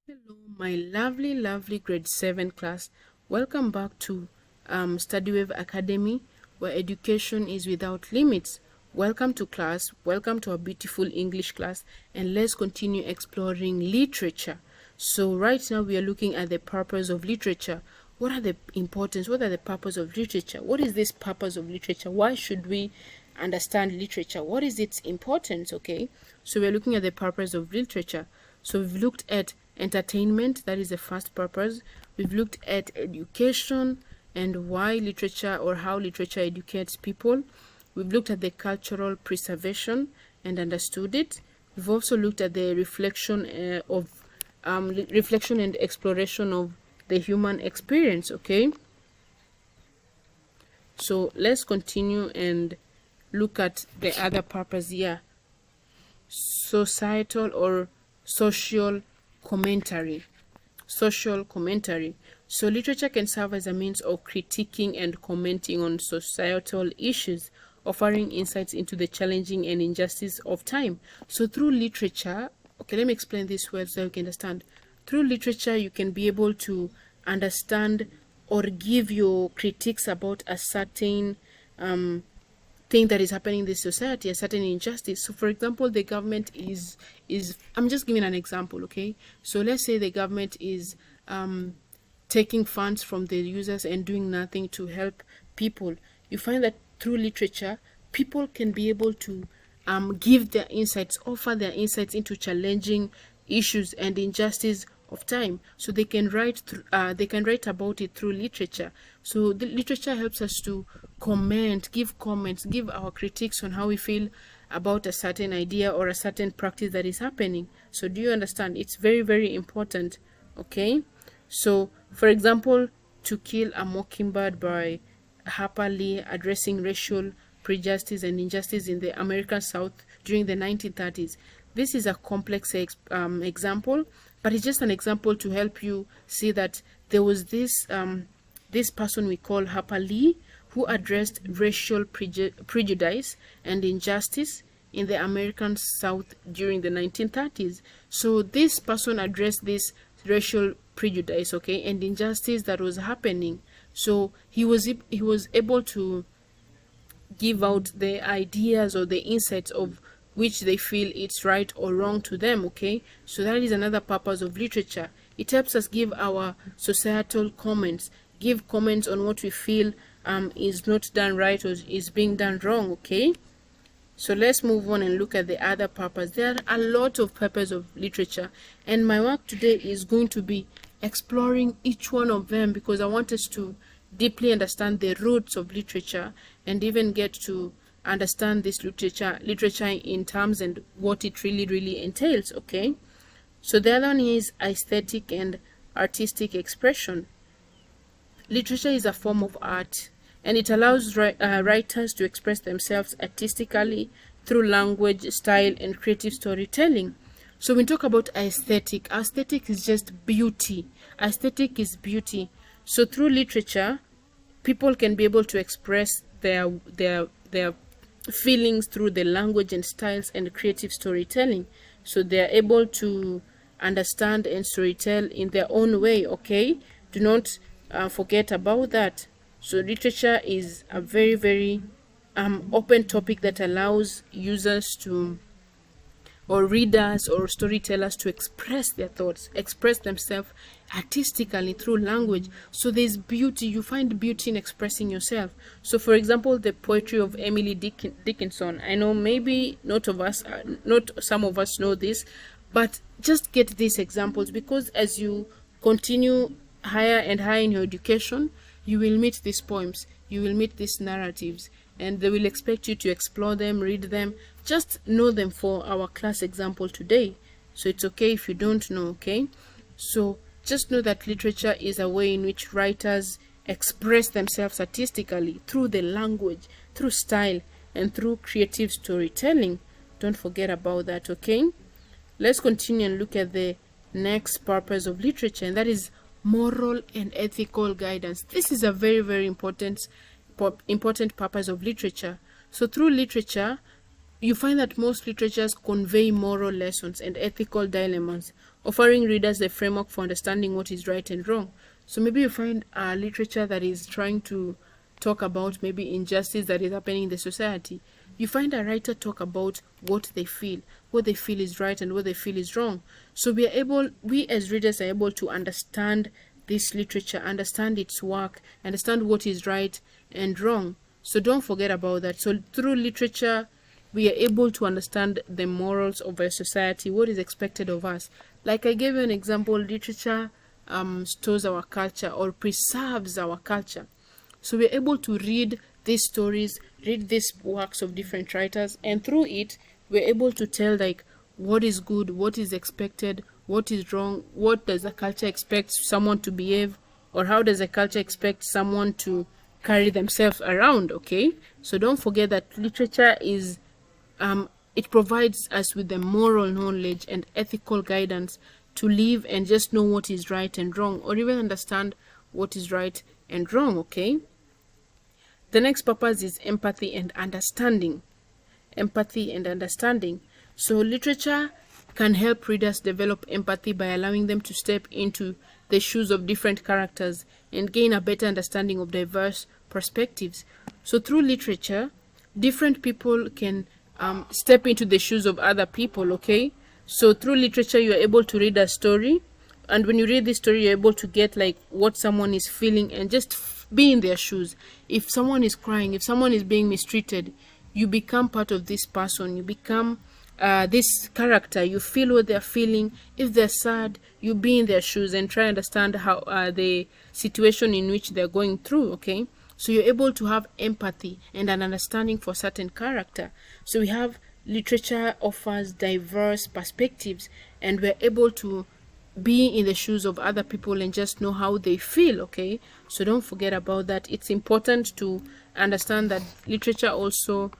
Hello, my lovely grade 7 class. Welcome back to StudyWave Academy, where education is without limits. Welcome to class, welcome to our beautiful English class, and let's continue exploring literature. So right now we are looking at the purpose of literature. What are the importance? What are the purpose of literature? What is this purpose of literature? Why should we understand literature? What is its importance? Okay, so we're looking at the purpose of literature. So we've looked at entertainment, that is the first purpose. We've looked at education and why literature or how literature educates people. We've looked at the cultural preservation and understood it. We've also looked at the reflection reflection and exploration of the human experience. Okay, so let's continue and look at the other purpose here: societal or social commentary. Social commentary. So literature can serve as a means of critiquing and commenting on societal issues, offering insights into the challenging and injustice of time. So through literature, okay, let me explain this well so you can understand. Through literature, you can be able to understand or give your critiques about a certain thing that is happening in this society, a certain injustice. So for example, the government is I'm just giving an example, okay? So let's say the government is taking funds from the users and doing nothing to help people. You find that through literature, people can be able to give their insights, offer their insights into challenging issues and injustice of time. So they can write about it through literature. So the literature helps us to give comments, give our critiques on how we feel about a certain idea or a certain practice that is happening. So do you understand? It's very important. Okay, so for example, To Kill a Mockingbird by Harper Lee, addressing racial prejudice and injustice in the American South during the 1930s. This is a complex example, but it's just an example to help you see that there was this person we call Harper Lee, who addressed racial prejudice and injustice in the American South during the 1930s. So this person addressed this racial prejudice, okay, and injustice that was happening. So he was able to give out the ideas or the insights of which they feel it's right or wrong to them. Okay, so that is another purpose of literature. It helps us give our societal comments, give comments on what we feel is not done right or is being done wrong. Okay, so let's move on and look at the other purpose. There are a lot of purposes of literature, and my work today is going to be exploring each one of them because I want us to deeply understand the roots of literature and even get to understand this literature in terms and what it really entails. Okay, so the other one is aesthetic and artistic expression. Literature is a form of art, and it allows writers to express themselves artistically through language, style, and creative storytelling. So when we talk about aesthetic is just beauty. Aesthetic is beauty. So through literature, people can be able to express their feelings through the language and styles and creative storytelling. So they are able to understand and storytell in their own way. Okay, do not forget about that. So literature is a very open topic that allows users to, or readers or storytellers, to express their thoughts, express themselves artistically through language. So there's beauty, you find beauty in expressing yourself. So for example, the poetry of Emily Dickinson. I know maybe not some of us know this, but just get these examples, because as you continue higher and higher in your education, you will meet these poems, you will meet these narratives, and they will expect you to explore them, read them. Just know them for our class example today. So it's okay if you don't know. Okay, so just know that literature is a way in which writers express themselves artistically through the language, through style, and through creative storytelling. Don't forget about that. Okay, let's continue and look at the next purpose of literature, and that is moral and ethical guidance. This is a very important purpose of literature. So through literature, you find that most literatures convey moral lessons and ethical dilemmas, offering readers the framework for understanding what is right and wrong. So maybe you find a literature that is trying to talk about maybe injustice that is happening in the society. You find a writer talk about what they feel is right and what they feel is wrong. So we as readers are able to understand this literature, understand its work, understand what is right and wrong. So don't forget about that. So through literature, we are able to understand the morals of a society, what is expected of us. Like I gave you an example, literature stores our culture or preserves our culture. So we're able to read these stories, read these works of different writers, and through it, we're able to tell like what is good, what is expected, what is wrong, what does the culture expect someone to behave, or how does the culture expect someone to carry themselves around, okay? So don't forget that literature is, it provides us with the moral knowledge and ethical guidance to live and just know what is right and wrong, or even understand what is right and wrong, okay? The next purpose is empathy and understanding. Empathy and understanding. So literature can help readers develop empathy by allowing them to step into the shoes of different characters and gain a better understanding of diverse perspectives. So through literature, different people can step into the shoes of other people, okay? So through literature, you're able to read a story, and when you read this story, you're able to get like what someone is feeling and just be in their shoes. If someone is crying, if someone is being mistreated, you become part of this person. You become this character. You feel what they're feeling. If they're sad, you be in their shoes and try to understand how the situation in which they're going through, okay? So you're able to have empathy and an understanding for certain character. So we have literature offers diverse perspectives, and we're able to be in the shoes of other people and just know how they feel, okay? So don't forget about that. It's important to understand that literature also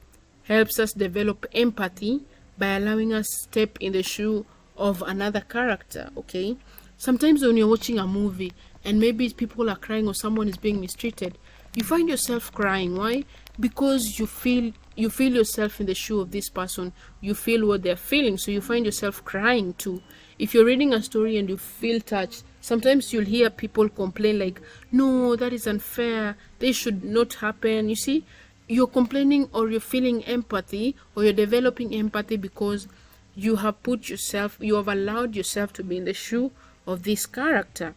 helps us develop empathy by allowing us step in the shoe of another character, okay? Sometimes when you're watching a movie and maybe people are crying or someone is being mistreated, you find yourself crying. Why? Because you feel yourself in the shoe of this person. You feel what they're feeling, so you find yourself crying too. If you're reading a story and you feel touched, sometimes you'll hear people complain like, no, that is unfair, this should not happen. You see, you're complaining or you're feeling empathy or you're developing empathy because you have allowed yourself to be in the shoe of this character.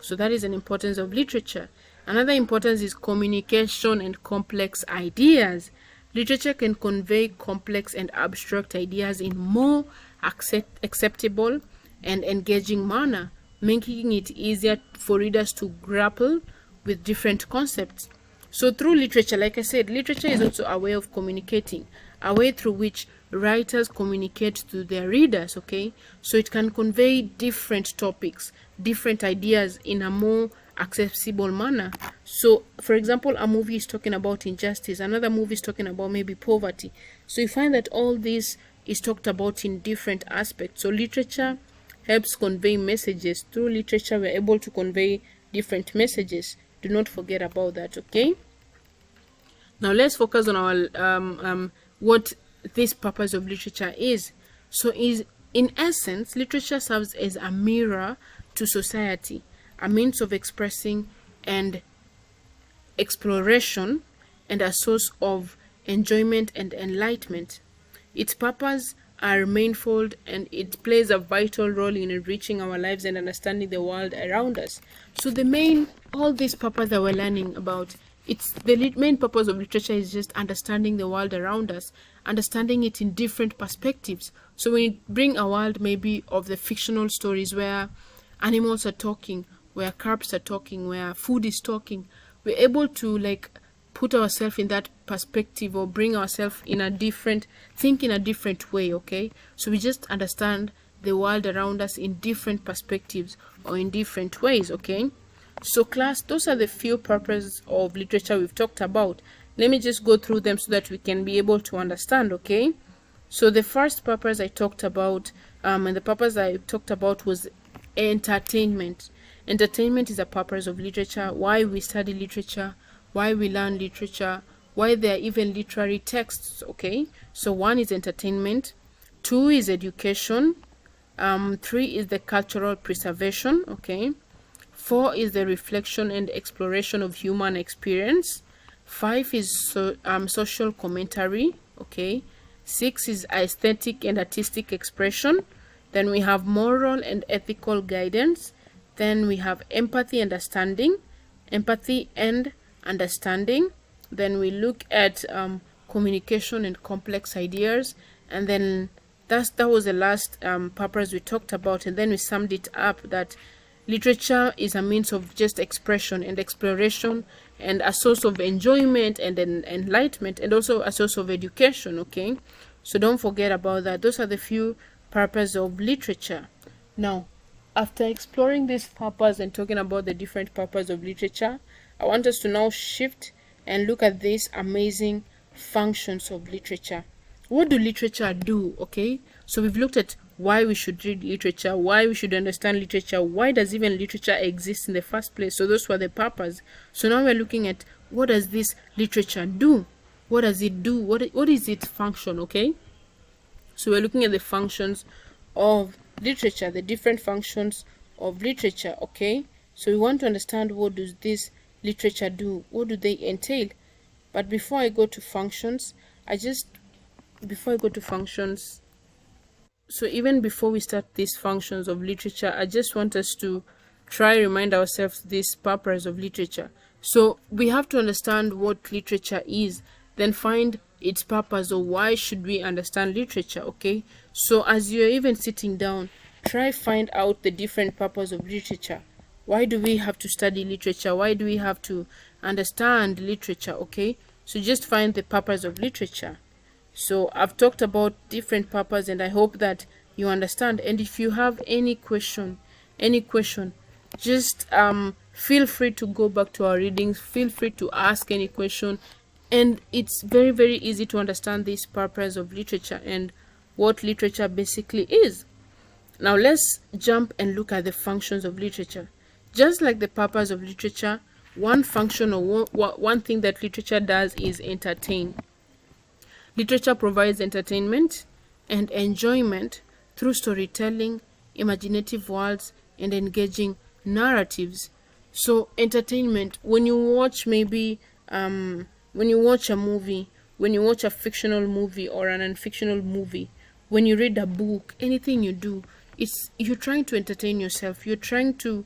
So that is an importance of literature. Another importance is communication and complex ideas. Literature can convey complex and abstract ideas in more acceptable and engaging manner, making it easier for readers to grapple with different concepts. So through literature, like I said, literature is also a way of communicating, a way through which writers communicate to their readers, okay? So it can convey different topics, different ideas in a more accessible manner. So for example, a movie is talking about injustice, another movie is talking about maybe poverty. So you find that all this is talked about in different aspects. So literature helps convey messages. Through literature, we're able to convey different messages. Do not forget about that, okay? Now let's focus on our what this purpose of literature is. So in essence, literature serves as a mirror to society, a means of expressing and exploration, and a source of enjoyment and enlightenment. Its purpose are manifold, and it plays a vital role in enriching our lives and understanding the world around us. So all this purpose that we're learning about, the main purpose of literature is just understanding the world around us, understanding it in different perspectives. So when we bring a world maybe of the fictional stories where animals are talking, where crops are talking, where food is talking, we're able to like put ourselves in that perspective or bring ourselves in think in a different way, okay? So we just understand the world around us in different perspectives or in different ways, okay? So class, those are the few purposes of literature we've talked about. Let me just go through them so that we can be able to understand, okay? So the first purpose I talked about, and the purpose I talked about was entertainment. Entertainment is a purpose of literature, why we study literature, why we learn literature, why there are even literary texts. Okay, so 1 is entertainment, 2 is education, 3 is the cultural preservation. Okay, 4 is the reflection and exploration of human experience. 5 is social commentary. Okay, 6 is aesthetic and artistic expression. Then we have moral and ethical guidance. Then we have empathy and understanding. Then we look at communication and complex ideas. And then that was the last purpose we talked about. And then we summed it up that literature is a means of just expression and exploration, and a source of enjoyment and enlightenment, and also a source of education. Okay, so don't forget about that. Those are the few purposes of literature. Now, after exploring this purpose and talking about the different purposes of literature, I want us to now shift and look at these amazing functions of literature. What do literature do? Okay, so we've looked at why we should read literature, why we should understand literature, why does even literature exist in the first place. So those were the purpose. So now we're looking at what does this literature do? What does it do? What is its function? Okay, so we're looking at the functions of literature, the different functions of literature. Okay, so we want to understand what does this literature do, what do they entail. But before I go to functions, so even before we start these functions of literature, I just want us to try remind ourselves this purpose of literature. So we have to understand what literature is, then find its purpose, or why should we understand literature. Okay, so as you're even sitting down, try find out the different purpose of literature. Why do we have to study literature? Why do we have to understand literature? Okay, so just find the purpose of literature. So I've talked about different purposes, and I hope that you understand. And if you have any question, just feel free to go back to our readings, feel free to ask any question. And it's very, very easy to understand this purpose of literature and what literature basically is. Now let's jump and look at the functions of literature. Just like the purpose of literature, one function or one thing that literature does is entertain. Literature provides entertainment and enjoyment through storytelling, imaginative worlds, and engaging narratives. So entertainment, when you watch maybe when you watch a movie, when you watch a fictional movie or an unfictional movie, when you read a book, anything you do, you're trying to entertain yourself. You're trying to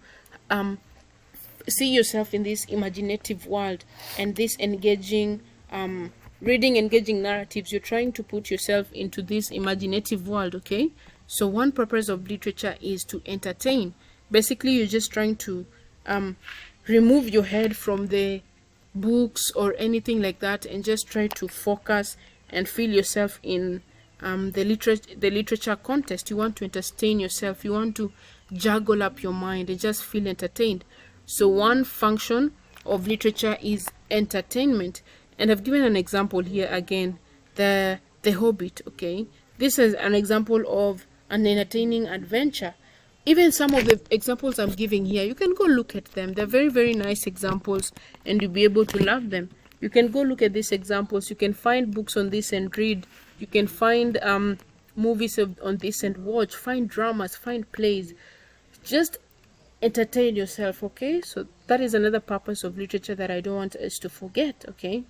see yourself in this imaginative world and this engaging reading engaging narratives. You're trying to put yourself into this imaginative world. Okay, so one purpose of literature is to entertain. Basically, you're just trying to remove your head from the books or anything like that, and just try to focus and feel yourself in the literature context. You want to entertain yourself, you want to juggle up your mind and just feel entertained. So one function of literature is entertainment. And I've given an example here again, the Hobbit. Okay, this is an example of an entertaining adventure. Even some of the examples I'm giving here, you can go look at them. They're very, very nice examples, and you'll be able to love them. You can go look at these examples. You can find books on this and read. You can find movies on this and watch. Find dramas, find plays. Just entertain yourself. Okay, so that is another purpose of literature that I don't want us to forget. Okay,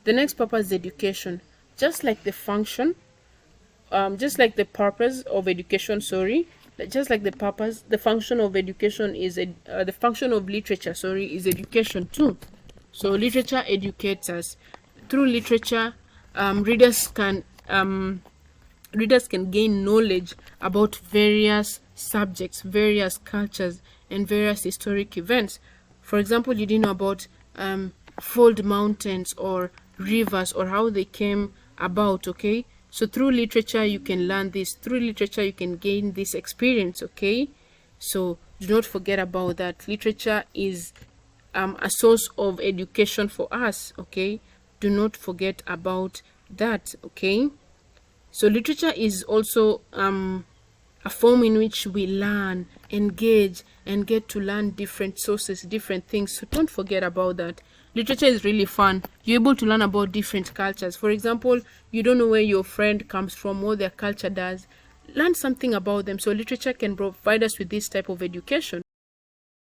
the next purpose is education. Just like the function, just like the purpose of education, just like the purpose, the function of education is the function of literature is education too. So literature educates us. Through literature, readers can gain knowledge about various subjects, various cultures, and various historic events. For example, you didn't know about fold mountains or rivers or how they came about. Okay, so through literature you can learn this. Through literature you can gain this experience. Okay, so do not forget about that. Literature is a source of education for us. Okay, do not forget about that. Okay, so literature is also a form in which we learn engage and get to learn different sources, different things. So don't forget about that. Literature is really fun. You're able to learn about different cultures. For example, you don't know where your friend comes from, what their culture does. Learn something about them. So literature can provide us with this type of education.